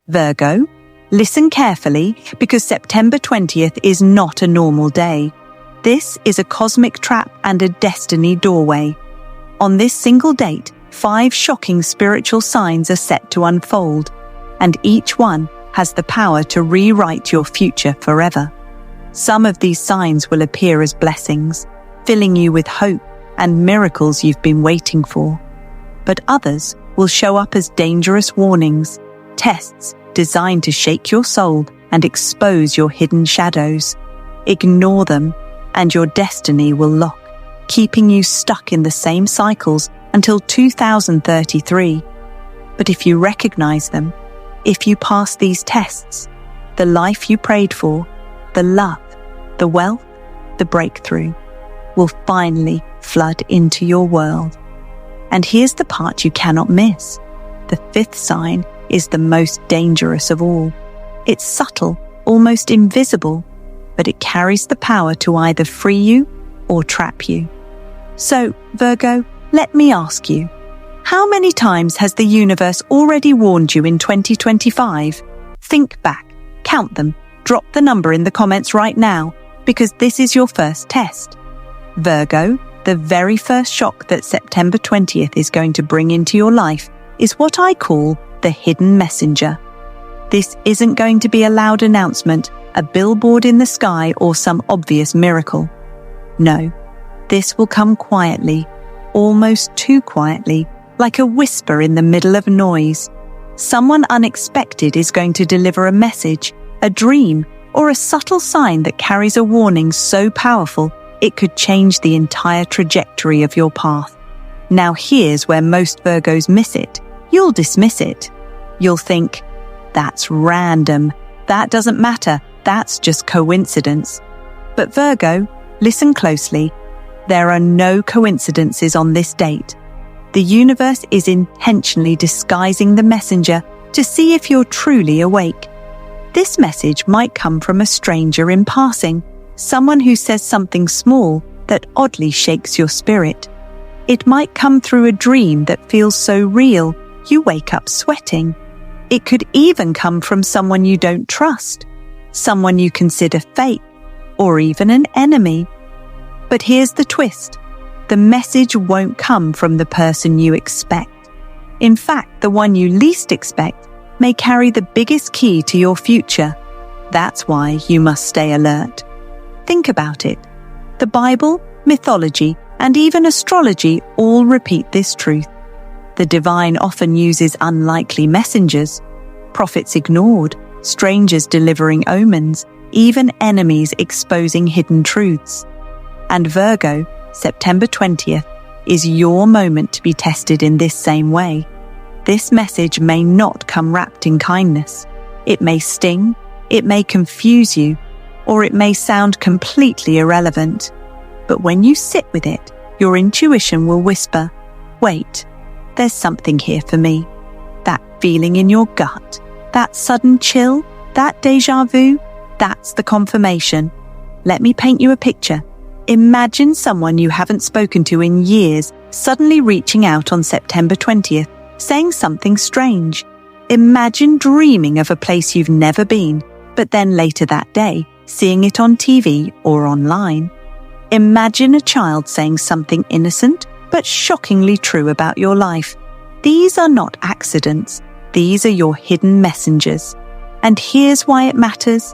Virgo, listen carefully because September 20th is not a normal day. This is a cosmic trap and a destiny doorway. On this single date, 5 shocking spiritual signs are set to unfold, and each one has the power to rewrite your future forever. Some of these signs will appear as blessings, filling you with hope and miracles you've been waiting for. But others will show up as dangerous warnings, tests designed to shake your soul and expose your hidden shadows. Ignore them, and your destiny will lock, keeping you stuck in the same cycles until 2033. But if you recognize them, if you pass these tests, the life you prayed for, the love, the wealth, the breakthrough, will finally flood into your world. And here's the part you cannot miss. The 5th sign is the most dangerous of all. It's subtle, almost invisible, but it carries the power to either free you or trap you. So, Virgo, let me ask you, how many times has the universe already warned you in 2025? Think back, count them, drop the number in the comments right now, because this is your first test. Virgo, the very first shock that September 20th is going to bring into your life is what I call the hidden messenger. This isn't going to be a loud announcement, a billboard in the sky, or some obvious miracle. No, this will come quietly, almost too quietly, like a whisper in the middle of noise. Someone unexpected is going to deliver a message, a dream, or a subtle sign that carries a warning so powerful it could change the entire trajectory of your path. Now here's where most Virgos miss it. You'll dismiss it. You'll think, that's random, that doesn't matter, that's just coincidence. But Virgo, listen closely. There are no coincidences on this date. The universe is intentionally disguising the messenger to see if you're truly awake. This message might come from a stranger in passing, someone who says something small that oddly shakes your spirit. It might come through a dream that feels so real you wake up sweating. It could even come from someone you don't trust, someone you consider fake, or even an enemy. But here's the twist. The message won't come from the person you expect. In fact, the one you least expect may carry the biggest key to your future. That's why you must stay alert. Think about it. The Bible, mythology, and even astrology all repeat this truth. The divine often uses unlikely messengers, prophets ignored, strangers delivering omens, even enemies exposing hidden truths. And Virgo, September 20th, is your moment to be tested in this same way. This message may not come wrapped in kindness. It may sting, it may confuse you, or it may sound completely irrelevant. But when you sit with it, your intuition will whisper, wait, there's something here for me. That feeling in your gut, that sudden chill, that déjà vu, that's the confirmation. Let me paint you a picture. Imagine someone you haven't spoken to in years suddenly reaching out on September 20th, saying something strange. Imagine dreaming of a place you've never been, but then later that day, seeing it on TV or online. Imagine a child saying something innocent but shockingly true about your life. These are not accidents. These are your hidden messengers. And here's why it matters.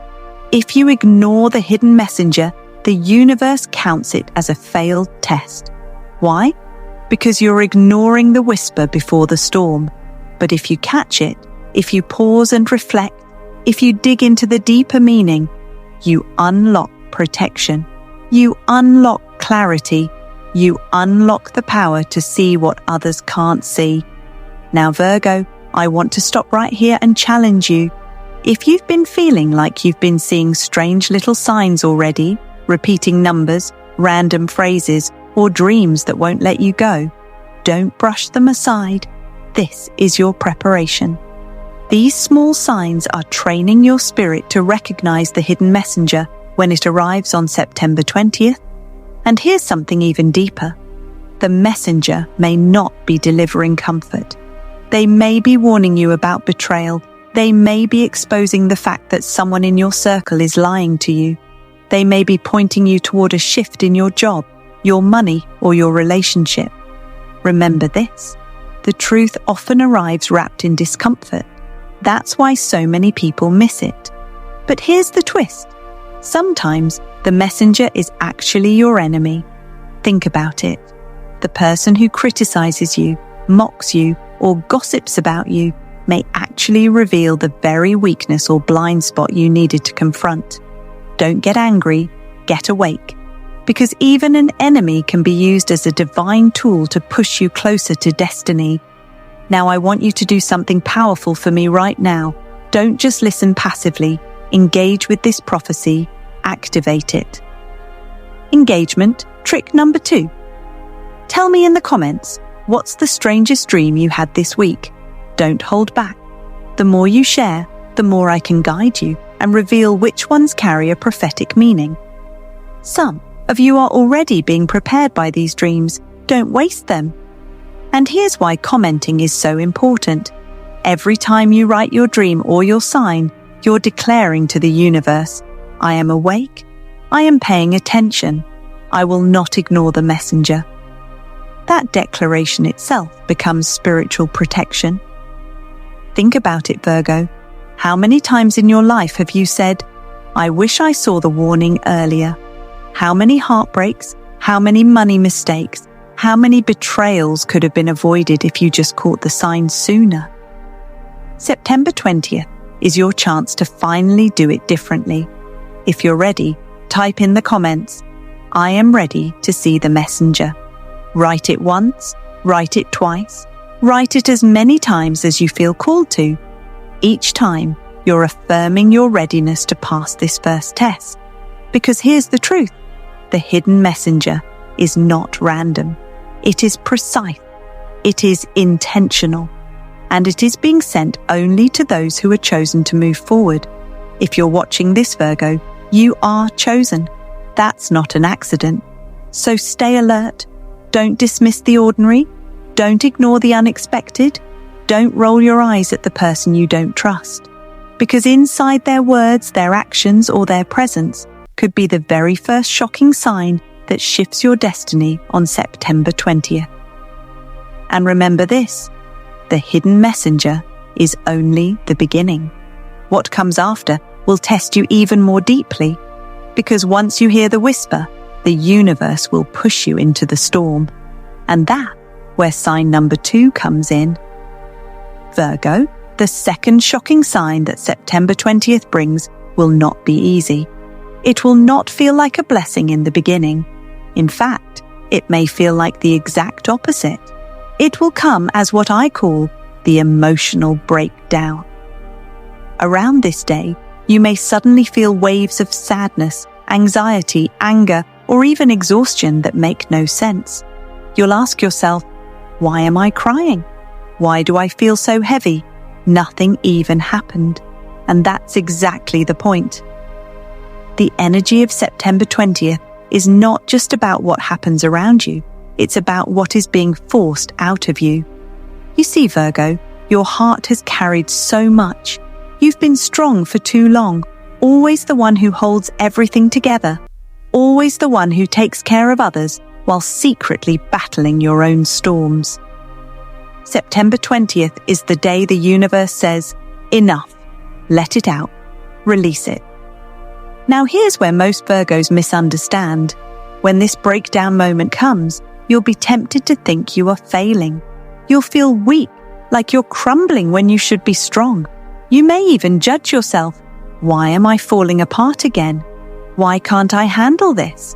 If you ignore the hidden messenger, the universe counts it as a failed test. Why? Because you're ignoring the whisper before the storm. But if you catch it, if you pause and reflect, if you dig into the deeper meaning, you unlock protection. You unlock clarity. You unlock the power to see what others can't see. Now, Virgo, I want to stop right here and challenge you. If you've been feeling like you've been seeing strange little signs already, repeating numbers, random phrases, or dreams that won't let you go, don't brush them aside. This is your preparation. These small signs are training your spirit to recognize the hidden messenger when it arrives on September 20th. And here's something even deeper. The messenger may not be delivering comfort. They may be warning you about betrayal, They may be exposing the fact that someone in your circle is lying to you. They may be pointing you toward a shift in your job, your money, or your relationship. Remember this: the truth often arrives wrapped in discomfort. That's why so many people miss it. But here's the twist. Sometimes the messenger is actually your enemy. Think about it. The person who criticizes you, mocks you, or gossips about you may actually reveal the very weakness or blind spot you needed to confront. Don't get angry, get awake. Because even an enemy can be used as a divine tool to push you closer to destiny. Now I want you to do something powerful for me right now. Don't just listen passively. Engage with this prophecy. Activate it. Engagement, trick number 2. Tell me in the comments, what's the strangest dream you had this week? Don't hold back. The more you share, the more I can guide you and reveal which ones carry a prophetic meaning. Some of you are already being prepared by these dreams. Don't waste them. And here's why commenting is so important. Every time you write your dream or your sign, you're declaring to the universe, I am awake, I am paying attention, I will not ignore the messenger. That declaration itself becomes spiritual protection. Think about it, Virgo. How many times in your life have you said, I wish I saw the warning earlier? How many heartbreaks, how many money mistakes, how many betrayals could have been avoided if you just caught the signs sooner? September 20th is your chance to finally do it differently. If you're ready, type in the comments, I am ready to see the messenger. Write it once, write it twice, write it as many times as you feel called to. Each time, you're affirming your readiness to pass this first test. Because here's the truth. The hidden messenger is not random. It is precise. It is intentional. And it is being sent only to those who are chosen to move forward. If you're watching this, Virgo, you are chosen. That's not an accident. So stay alert. Don't dismiss the ordinary. Don't ignore the unexpected. Don't roll your eyes at the person you don't trust. Because inside their words, their actions, or their presence could be the very first shocking sign that shifts your destiny on September 20th. And remember this, the hidden messenger is only the beginning. What comes after will test you even more deeply, because once you hear the whisper, the universe will push you into the storm. And that's where sign number 2 comes in. Virgo, the second shocking sign that September 20th brings will not be easy. It will not feel like a blessing in the beginning. In fact, it may feel like the exact opposite. It will come as what I call the emotional breakdown. Around this day, you may suddenly feel waves of sadness, anxiety, anger, or even exhaustion that make no sense. You'll ask yourself, why am I crying? Why do I feel so heavy? Nothing even happened. And that's exactly the point. The energy of September 20th is not just about what happens around you. It's about what is being forced out of you. You see, Virgo, your heart has carried so much. You've been strong for too long, always the one who holds everything together, always the one who takes care of others while secretly battling your own storms. September 20th is the day the universe says, enough, let it out, release it. Now here's where most Virgos misunderstand. When this breakdown moment comes, you'll be tempted to think you are failing. You'll feel weak, like you're crumbling when you should be strong. You may even judge yourself. Why am I falling apart again? Why can't I handle this?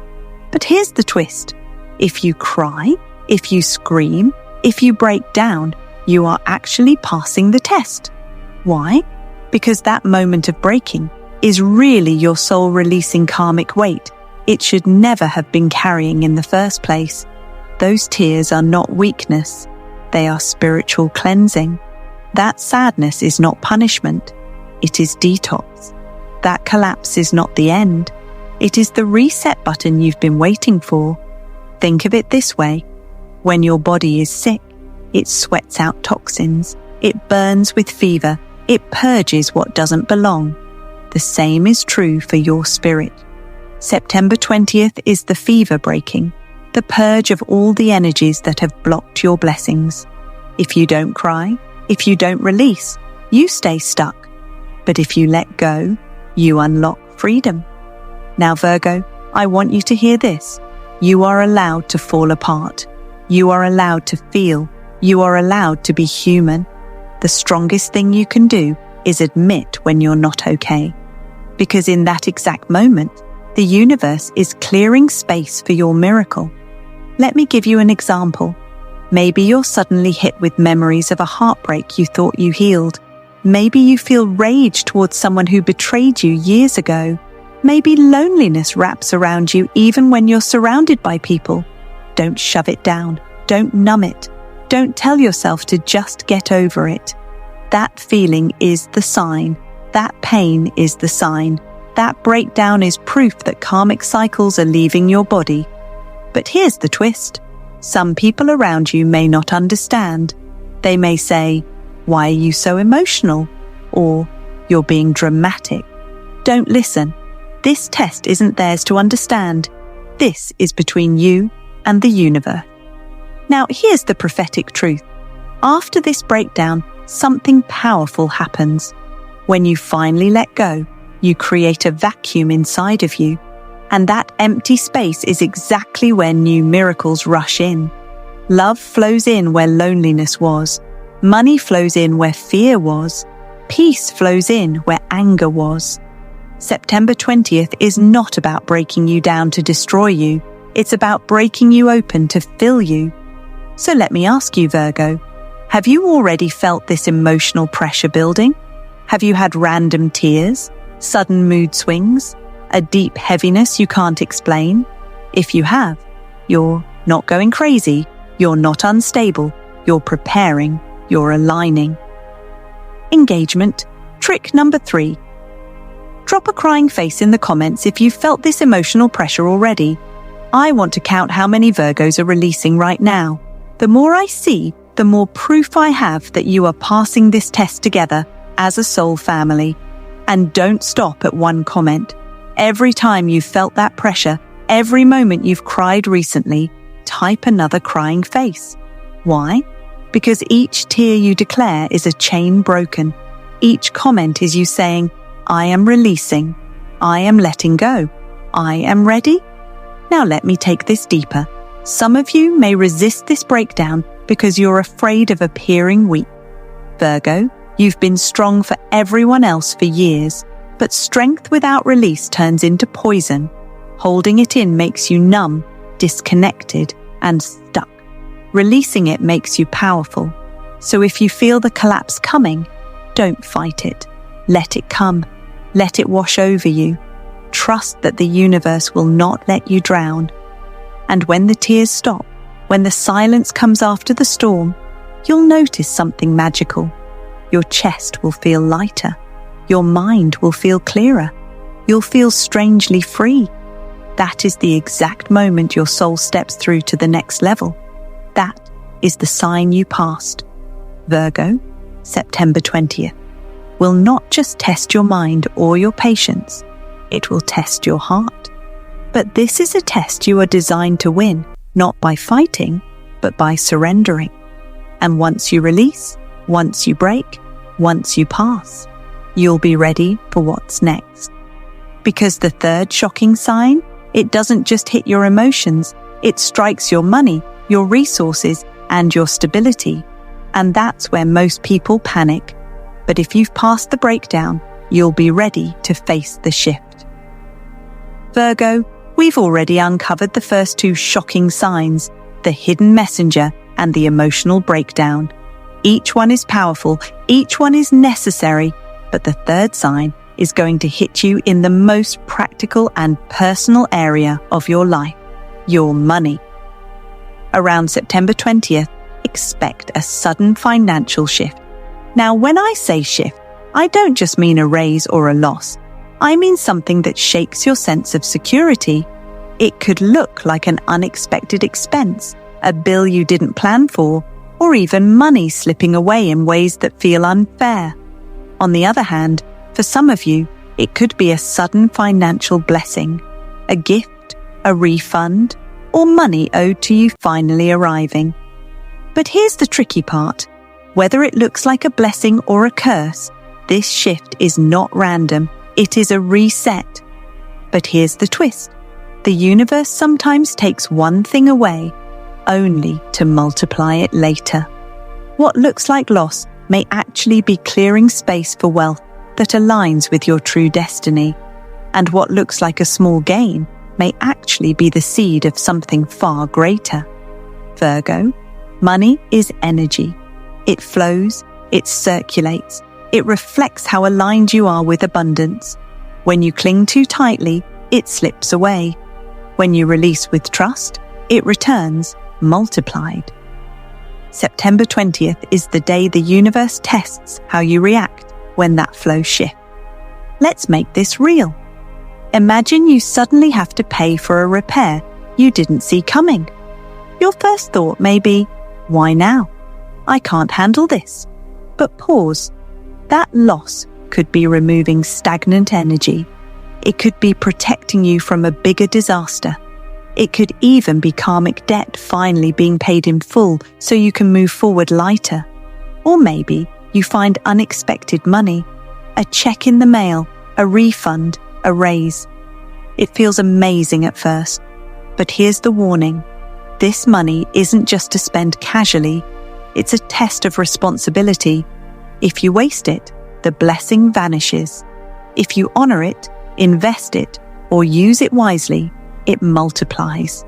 But here's the twist. If you cry, if you scream, if you break down, you are actually passing the test. Why? Because that moment of breaking is really your soul releasing karmic weight it should never have been carrying in the first place. Those tears are not weakness. They are spiritual cleansing. That sadness is not punishment. It is detox. That collapse is not the end. It is the reset button you've been waiting for. Think of it this way. When your body is sick, it sweats out toxins, it burns with fever, It purges what doesn't belong. The same is true for your spirit. September 20th is the fever breaking, the purge of all the energies that have blocked your blessings. If you don't cry, if you don't release, you stay stuck. But if you let go, you unlock freedom. Now, Virgo, I want you to hear this. You are allowed to fall apart. You are allowed to feel. You are allowed to be human. The strongest thing you can do is admit when you're not okay. Because in that exact moment, the universe is clearing space for your miracle. Let me give you an example. Maybe you're suddenly hit with memories of a heartbreak you thought you healed. Maybe you feel rage towards someone who betrayed you years ago. Maybe loneliness wraps around you even when you're surrounded by people. Don't shove it down. Don't numb it. Don't tell yourself to just get over it. That feeling is the sign. That pain is the sign. That breakdown is proof that karmic cycles are leaving your body. But here's the twist. Some people around you may not understand. They may say, "Why are you so emotional?" Or, "You're being dramatic." Don't listen. This test isn't theirs to understand. This is between you and the universe. Now, here's the prophetic truth. After this breakdown, something powerful happens. When you finally let go, you create a vacuum inside of you. And that empty space is exactly where new miracles rush in. Love flows in where loneliness was. Money flows in where fear was. Peace flows in where anger was. September 20th is not about breaking you down to destroy you. It's about breaking you open to fill you. So let me ask you, Virgo, have you already felt this emotional pressure building? Have you had random tears, sudden mood swings, a deep heaviness you can't explain? If you have, you're not going crazy, you're not unstable, you're preparing, you're aligning. Engagement. Trick number 3. Drop a crying face in the comments if you've felt this emotional pressure already. I want to count how many Virgos are releasing right now. The more I see, the more proof I have that you are passing this test together as a soul family. And don't stop at one comment. Every time you've felt that pressure, every moment you've cried recently, type another crying face. Why? Because each tear you declare is a chain broken. Each comment is you saying, "I am releasing. I am letting go. I am ready." Now let me take this deeper. Some of you may resist this breakdown because you're afraid of appearing weak. Virgo, you've been strong for everyone else for years, but strength without release turns into poison. Holding it in makes you numb, disconnected, and stuck. Releasing it makes you powerful. So if you feel the collapse coming, don't fight it. Let it come. Let it wash over you. Trust that the universe will not let you drown. And when the tears stop, when the silence comes after the storm, you'll notice something magical. Your chest will feel lighter. Your mind will feel clearer. You'll feel strangely free. That is the exact moment your soul steps through to the next level. That is the sign you passed. Virgo, September 20th, will not just test your mind or your patience, it will test your heart. But this is a test you are designed to win, not by fighting, but by surrendering. And once you release, once you break, once you pass, you'll be ready for what's next. Because the third shocking sign, it doesn't just hit your emotions, it strikes your money, your resources, and your stability. And that's where most people panic. But if you've passed the breakdown, you'll be ready to face the shift. Virgo, we've already uncovered the first 2 shocking signs, the hidden messenger and the emotional breakdown. Each one is powerful, each one is necessary, but the third sign is going to hit you in the most practical and personal area of your life, your money. Around September 20th, expect a sudden financial shift. Now, when I say shift, I don't just mean a raise or a loss. I mean something that shakes your sense of security. It could look like an unexpected expense, a bill you didn't plan for, or even money slipping away in ways that feel unfair. On the other hand, for some of you, it could be a sudden financial blessing, a gift, a refund, or money owed to you finally arriving. But here's the tricky part. Whether it looks like a blessing or a curse, this shift is not random. It is a reset. But here's the twist. The universe sometimes takes one thing away, only to multiply it later. What looks like loss may actually be clearing space for wealth that aligns with your true destiny. And what looks like a small gain may actually be the seed of something far greater. Virgo, money is energy. It flows, it circulates, it reflects how aligned you are with abundance. When you cling too tightly, it slips away. When you release with trust, it returns, multiplied. September 20th is the day the universe tests how you react when that flow shifts. Let's make this real. Imagine you suddenly have to pay for a repair you didn't see coming. Your first thought may be, why now? I can't handle this. But pause. That loss could be removing stagnant energy. It could be protecting you from a bigger disaster. It could even be karmic debt finally being paid in full so you can move forward lighter. Or maybe you find unexpected money, a check in the mail, a refund, a raise. It feels amazing at first, but here's the warning. This money isn't just to spend casually, it's a test of responsibility. If you waste it, the blessing vanishes. If you honor it, invest it, or use it wisely, it multiplies.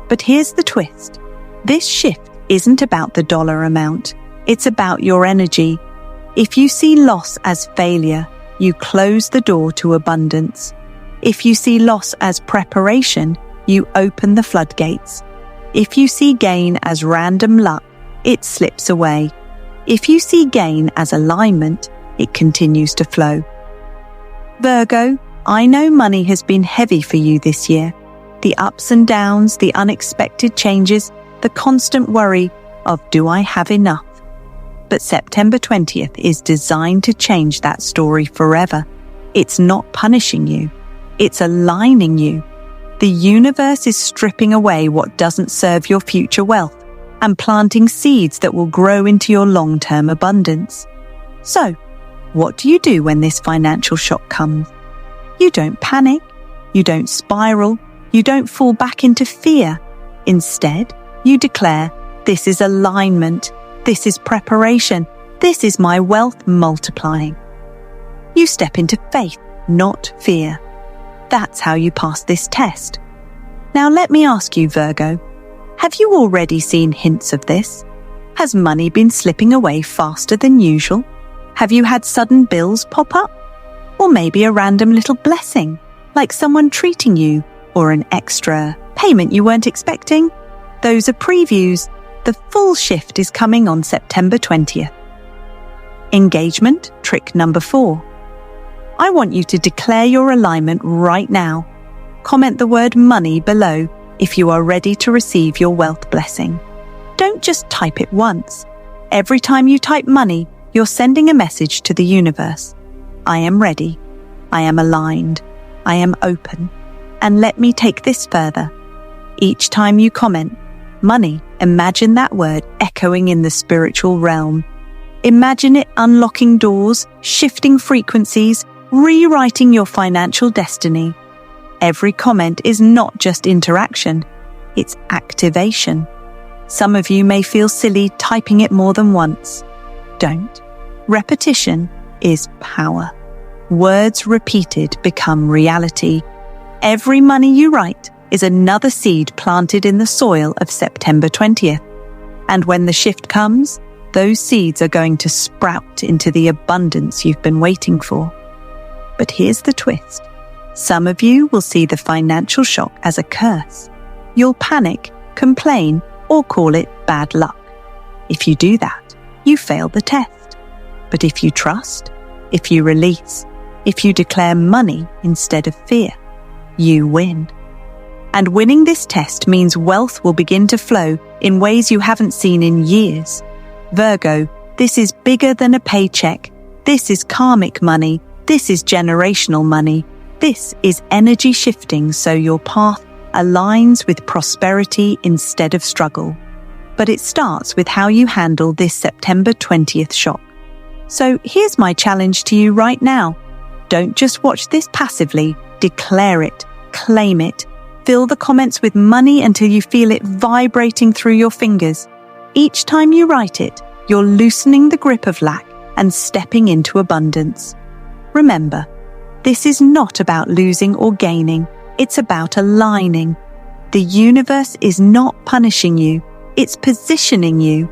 But here's the twist. This shift isn't about the dollar amount. It's about your energy. If you see loss as failure, you close the door to abundance. If you see loss as preparation, you open the floodgates. If you see gain as random luck, it slips away. If you see gain as alignment, it continues to flow. Virgo, I know money has been heavy for you this year. The ups and downs, the unexpected changes, the constant worry of do I have enough? But September 20th is designed to change that story forever. It's not punishing you. It's aligning you. The universe is stripping away what doesn't serve your future wealth and planting seeds that will grow into your long-term abundance. So, what do you do when this financial shock comes? You don't panic. You don't spiral. You don't fall back into fear. Instead, you declare, this is alignment. This is preparation. This is my wealth multiplying. You step into faith, not fear. That's how you pass this test. Now let me ask you, Virgo, have you already seen hints of this? Has money been slipping away faster than usual? Have you had sudden bills pop up? Or maybe a random little blessing, like someone treating you, or an extra payment you weren't expecting? Those are previews. The full shift is coming on September 20th. Engagement, trick number 4. I want you to declare your alignment right now. Comment the word money below if you are ready to receive your wealth blessing. Don't just type it once. Every time you type money, you're sending a message to the universe. I am ready. I am aligned. I am open. And let me take this further. Each time you comment money, imagine that word echoing in the spiritual realm. Imagine it unlocking doors, shifting frequencies, rewriting your financial destiny. Every comment is not just interaction, it's activation. Some of you may feel silly typing it more than once. Don't. Repetition is power. Words repeated become reality. Every money you write is another seed planted in the soil of September 20th. And when the shift comes, those seeds are going to sprout into the abundance you've been waiting for. But here's the twist. Some of you will see the financial shock as a curse. You'll panic, complain, or call it bad luck. If you do that, you fail the test. But if you trust, if you release, if you declare money instead of fear, you win. And winning this test means wealth will begin to flow in ways you haven't seen in years. Virgo, this is bigger than a paycheck. This is karmic money. This is generational money. This is energy shifting so your path aligns with prosperity instead of struggle. But it starts with how you handle this September 20th shock. So here's my challenge to you right now. Don't just watch this passively. Declare it. Claim it. Fill the comments with money until you feel it vibrating through your fingers. Each time you write it, you're loosening the grip of lack and stepping into abundance. Remember, this is not about losing or gaining. It's about aligning. The universe is not punishing you. It's positioning you.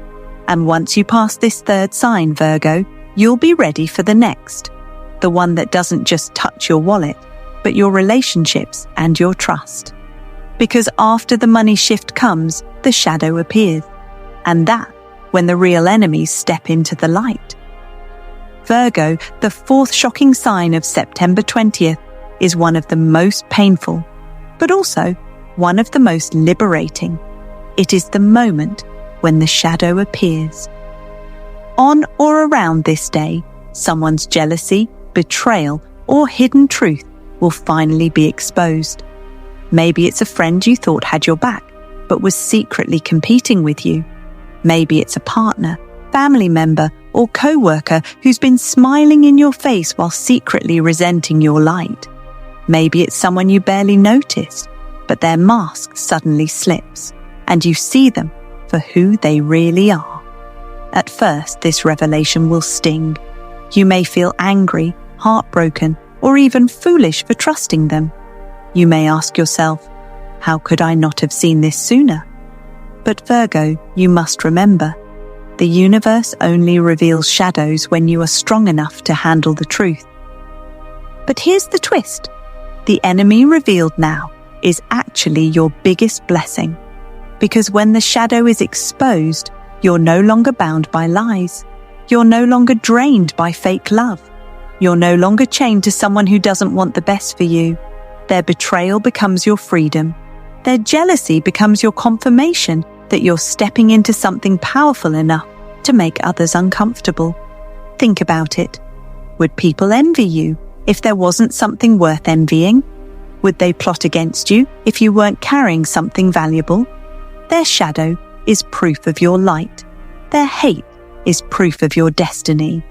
And once you pass this third sign, Virgo, you'll be ready for the next. The one that doesn't just touch your wallet, but your relationships and your trust. Because after the money shift comes, the shadow appears. And that's when the real enemies step into the light. Virgo, the fourth shocking sign of September 20th, is one of the most painful, but also one of the most liberating. It is the moment when the shadow appears. On or around this day, someone's jealousy, betrayal, or hidden truth will finally be exposed. Maybe it's a friend you thought had your back, but was secretly competing with you. Maybe it's a partner, family member, or co-worker who's been smiling in your face while secretly resenting your light. Maybe it's someone you barely noticed, but their mask suddenly slips, and you see them for who they really are. At first, this revelation will sting. You may feel angry, heartbroken, or even foolish for trusting them. You may ask yourself, how could I not have seen this sooner? But Virgo, you must remember, the universe only reveals shadows when you are strong enough to handle the truth. But here's the twist. The enemy revealed now is actually your biggest blessing. Because when the shadow is exposed, you're no longer bound by lies. You're no longer drained by fake love. You're no longer chained to someone who doesn't want the best for you. Their betrayal becomes your freedom. Their jealousy becomes your confirmation that you're stepping into something powerful enough to make others uncomfortable. Think about it. Would people envy you if there wasn't something worth envying? Would they plot against you if you weren't carrying something valuable? Their shadow is proof of your light. Their hate is proof of your destiny.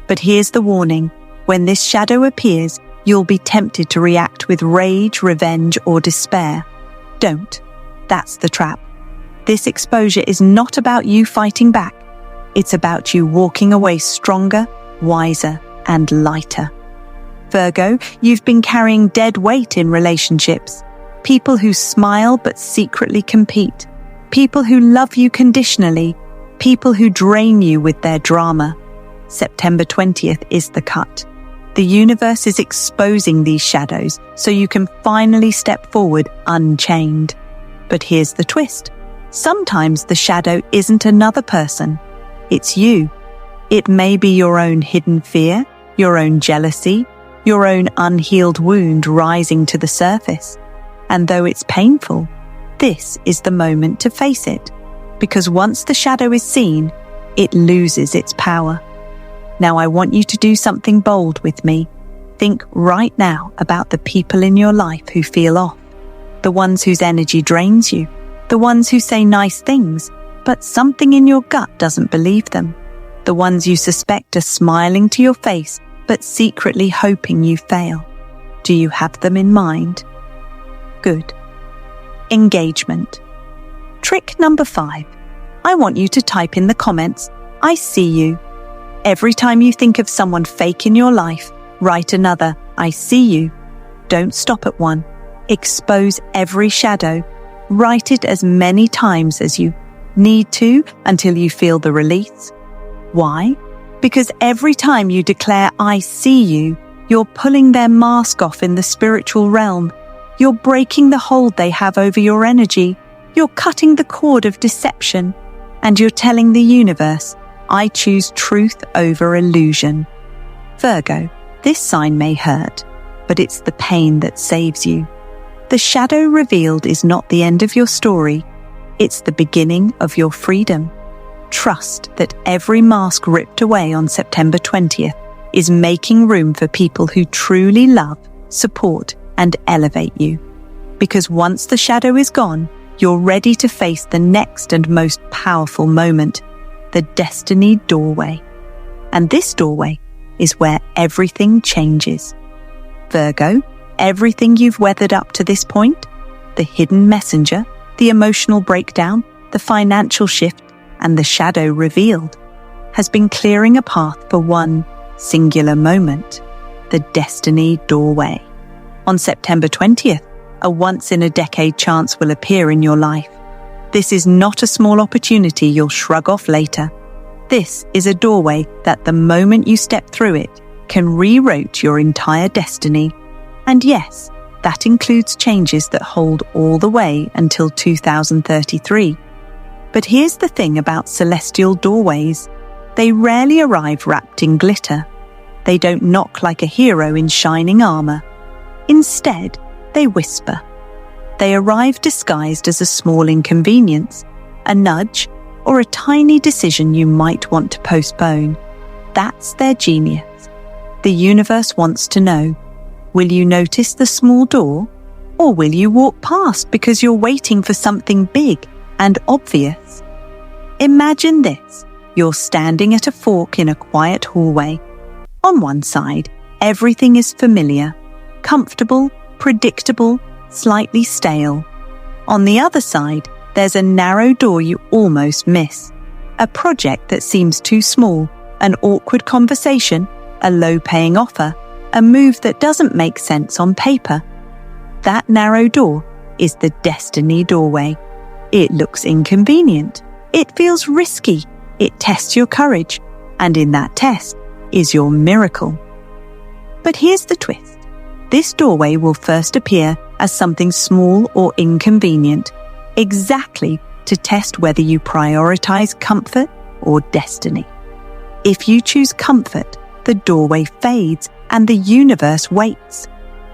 But here's the warning. When this shadow appears, you'll be tempted to react with rage, revenge, or despair. Don't. That's the trap. This exposure is not about you fighting back. It's about you walking away stronger, wiser, and lighter. Virgo, you've been carrying dead weight in relationships. People who smile but secretly compete. People who love you conditionally. People who drain you with their drama. September 20th is the cut. The universe is exposing these shadows so you can finally step forward unchained. But here's the twist. Sometimes the shadow isn't another person. It's you. It may be your own hidden fear, your own jealousy, your own unhealed wound rising to the surface. And though it's painful, this is the moment to face it. Because once the shadow is seen, it loses its power. Now I want you to do something bold with me. Think right now about the people in your life who feel off. The ones whose energy drains you. The ones who say nice things, but something in your gut doesn't believe them. The ones you suspect are smiling to your face, but secretly hoping you fail. Do you have them in mind? Good. Engagement. Trick number 5. I want you to type in the comments, I see you. Every time you think of someone fake in your life, write another, I see you. Don't stop at one. Expose every shadow. Write it as many times as you need to until you feel the release. Why? Because every time you declare, I see you, you're pulling their mask off in the spiritual realm. You're breaking the hold they have over your energy. You're cutting the cord of deception. And you're telling the universe, I choose truth over illusion. Virgo, this sign may hurt, but it's the pain that saves you. The shadow revealed is not the end of your story. It's the beginning of your freedom. Trust that every mask ripped away on September 20th is making room for people who truly love, support, and elevate you. Because once the shadow is gone, you're ready to face the next and most powerful moment, the destiny doorway. And this doorway is where everything changes. Virgo, everything you've weathered up to this point, the hidden messenger, the emotional breakdown, the financial shift, and the shadow revealed, has been clearing a path for one singular moment, the destiny doorway. On September 20th, a once-in-a-decade chance will appear in your life. This is not a small opportunity you'll shrug off later. This is a doorway that the moment you step through it can rewrite your entire destiny. And yes, that includes changes that hold all the way until 2033. But here's the thing about celestial doorways. They rarely arrive wrapped in glitter. They don't knock like a hero in shining armor. Instead, they whisper. They arrive disguised as a small inconvenience, a nudge, or a tiny decision you might want to postpone. That's their genius. The universe wants to know, will you notice the small door, or will you walk past because you're waiting for something big and obvious? Imagine this. You're standing at a fork in a quiet hallway. On one side, everything is familiar, comfortable, predictable, slightly stale. On the other side, there's a narrow door you almost miss. A project that seems too small, an awkward conversation, a low-paying offer, a move that doesn't make sense on paper. That narrow door is the destiny doorway. It looks inconvenient. It feels risky. It tests your courage. And in that test is your miracle. But here's the twist. This doorway will first appear as something small or inconvenient, exactly to test whether you prioritize comfort or destiny. If you choose comfort, the doorway fades and the universe waits.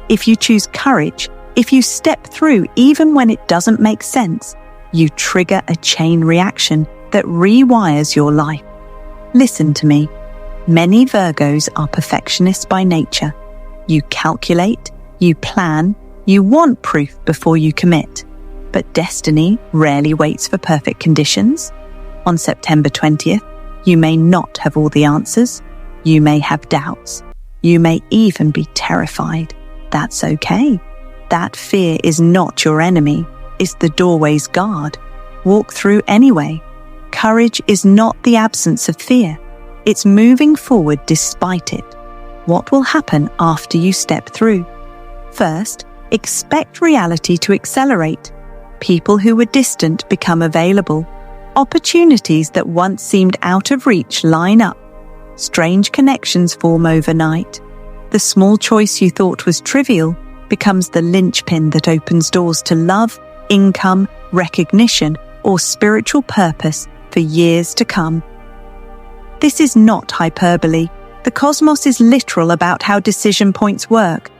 If you choose courage, if you step through even when it doesn't make sense, you trigger a chain reaction that rewires your life. Listen to me. Many Virgos are perfectionists by nature. You calculate, you plan, you want proof before you commit. But destiny rarely waits for perfect conditions. On September 20th, you may not have all the answers. You may have doubts. You may even be terrified. That's okay. That fear is not your enemy. It's the doorway's guard. Walk through anyway. Courage is not the absence of fear. It's moving forward despite it. What will happen after you step through? First, expect reality to accelerate. People who were distant become available. Opportunities that once seemed out of reach line up. Strange connections form overnight. The small choice you thought was trivial becomes the linchpin that opens doors to love, income, recognition, or spiritual purpose for years to come. This is not hyperbole. The cosmos is literal about how decision points work.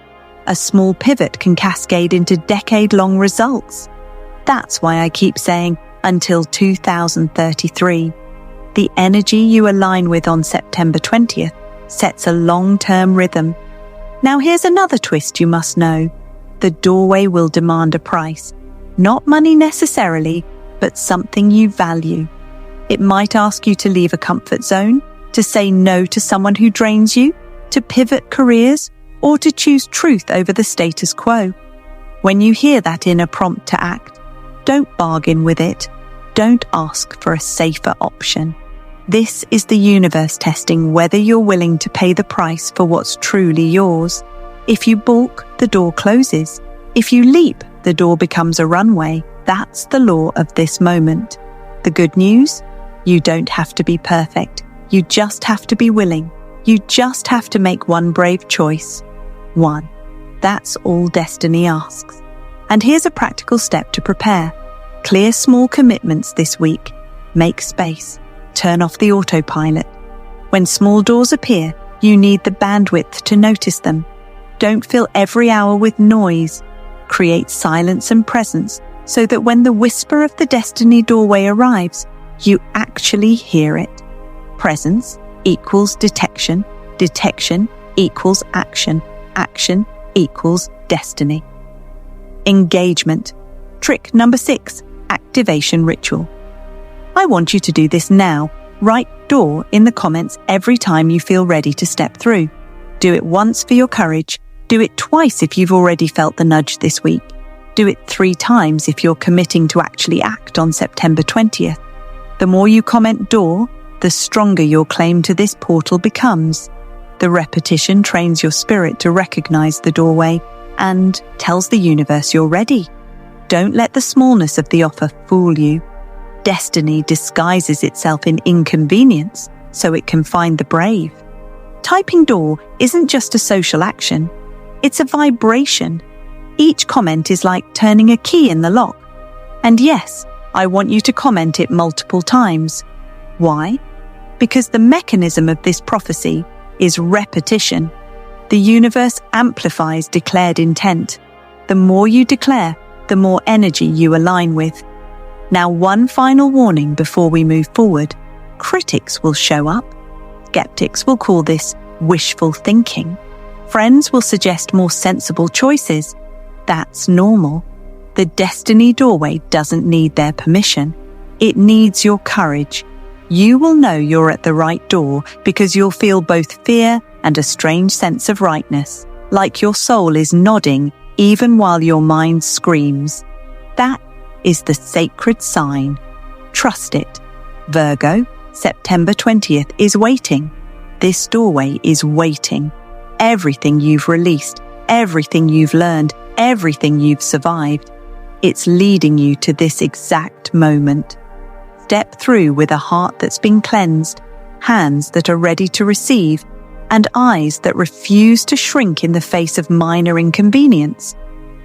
A small pivot can cascade into decade-long results. That's why I keep saying, until 2033. The energy you align with on September 20th sets a long-term rhythm. Now here's another twist you must know. The doorway will demand a price. Not money necessarily, but something you value. It might ask you to leave a comfort zone, to say no to someone who drains you, to pivot careers, or to choose truth over the status quo. When you hear that inner prompt to act, don't bargain with it. Don't ask for a safer option. This is the universe testing whether you're willing to pay the price for what's truly yours. If you balk, the door closes. If you leap, the door becomes a runway. That's the law of this moment. The good news? You don't have to be perfect. You just have to be willing. You just have to make one brave choice. One. That's all destiny asks. And here's a practical step to prepare. Clear small commitments this week. Make space. Turn off the autopilot. When small doors appear, you need the bandwidth to notice them. Don't fill every hour with noise. Create silence and presence so that when the whisper of the destiny doorway arrives, you actually hear it. Presence equals detection. Detection equals action. Action equals destiny. Engagement. Trick number 6, activation ritual. I want you to do this now. Write door in the comments every time you feel ready to step through. Do it once for your courage. Do it twice if you've already felt the nudge this week. Do it 3 times if you're committing to actually act on September 20th. The more you comment door, the stronger your claim to this portal becomes. The repetition trains your spirit to recognize the doorway and tells the universe you're ready. Don't let the smallness of the offer fool you. Destiny disguises itself in inconvenience so it can find the brave. Typing door isn't just a social action, it's a vibration. Each comment is like turning a key in the lock. And yes, I want you to comment it multiple times. Why? Because the mechanism of this prophecy is repetition. The universe amplifies declared intent. The more you declare, the more energy you align with. Now, one final warning before we move forward. Critics will show up. Skeptics will call this wishful thinking. Friends will suggest more sensible choices. That's normal. The destiny doorway doesn't need their permission. It needs your courage. You will know you're at the right door because you'll feel both fear and a strange sense of rightness, like your soul is nodding even while your mind screams. That is the sacred sign. Trust it. Virgo, September 20th is waiting. This doorway is waiting. Everything you've released, everything you've learned, everything you've survived, it's leading you to this exact moment. Step through with a heart that's been cleansed, hands that are ready to receive, and eyes that refuse to shrink in the face of minor inconvenience.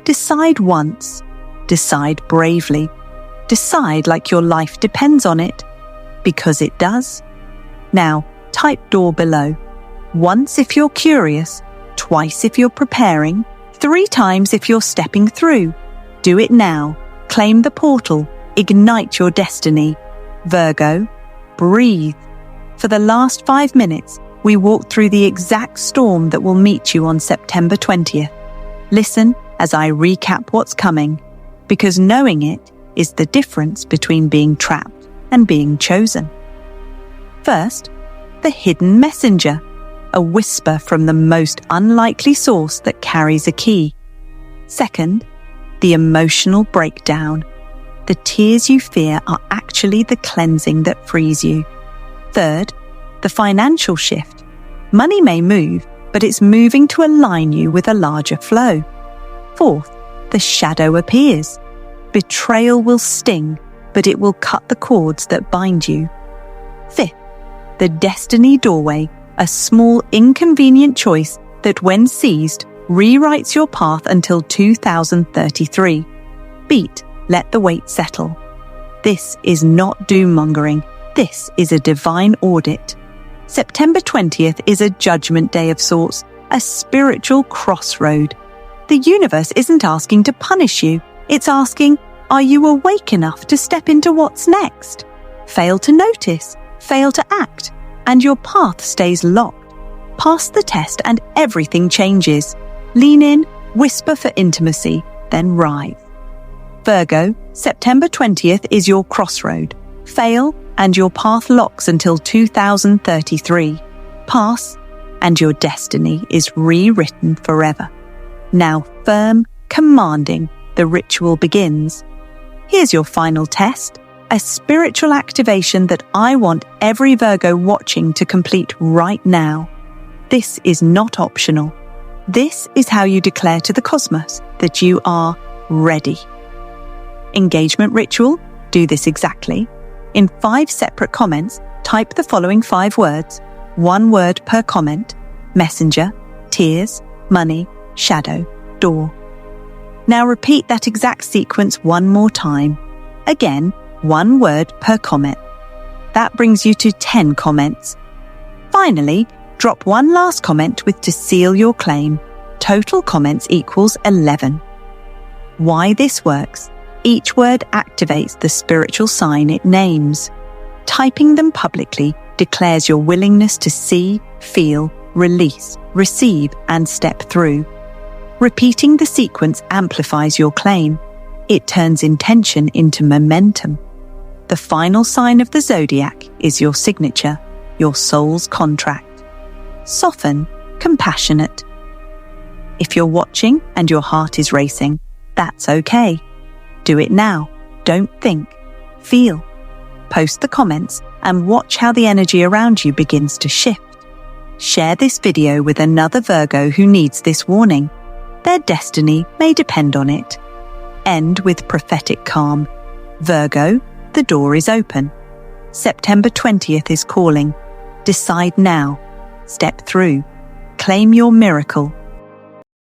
Decide once. Decide bravely. Decide like your life depends on it, because it does. Now, type door below. Once if you're curious, twice if you're preparing, 3 times if you're stepping through. Do it now. Claim the portal. Ignite your destiny. Virgo, breathe. For the last 5 minutes, we walked through the exact storm that will meet you on September 20th. Listen as I recap what's coming, because knowing it is the difference between being trapped and being chosen. First, the hidden messenger, a whisper from the most unlikely source that carries a key. Second, the emotional breakdown. The tears you fear are actually the cleansing that frees you. Third, the financial shift. Money may move, but it's moving to align you with a larger flow. Fourth, the shadow appears. Betrayal will sting, but it will cut the cords that bind you. Fifth, the destiny doorway, a small inconvenient choice that when seized rewrites your path until 2033. Beat, let the weight settle. This is not doom-mongering. This is a divine audit. September 20th is a judgment day of sorts, a spiritual crossroad. The universe isn't asking to punish you. It's asking, are you awake enough to step into what's next? Fail to notice, fail to act, and your path stays locked. Pass the test and everything changes. Lean in, whisper for intimacy, then rise. Virgo, September 20th is your crossroad. Fail, and your path locks until 2033. Pass, and your destiny is rewritten forever. Now firm, commanding, the ritual begins. Here's your final test, a spiritual activation that I want every Virgo watching to complete right now. This is not optional. This is how you declare to the cosmos that you are ready. Engagement ritual, do this exactly. In 5 separate comments, type the following 5 words, 1 word per comment: messenger, tears, money, shadow, door. Now repeat that exact sequence one more time. Again, 1 word per comment. That brings you to 10 comments. Finally, drop 1 last comment with to seal your claim. Total comments equals 11. Why this works? Each word activates the spiritual sign it names. Typing them publicly declares your willingness to see, feel, release, receive, and step through. Repeating the sequence amplifies your claim. It turns intention into momentum. The final sign of the zodiac is your signature, your soul's contract. Soften, compassionate. If you're watching and your heart is racing, that's okay. Do it now. Don't think. Feel. Post the comments and watch how the energy around you begins to shift. Share this video with another Virgo who needs this warning. Their destiny may depend on it. End with prophetic calm. Virgo, the door is open. September 20th is calling. Decide now. Step through. Claim your miracle.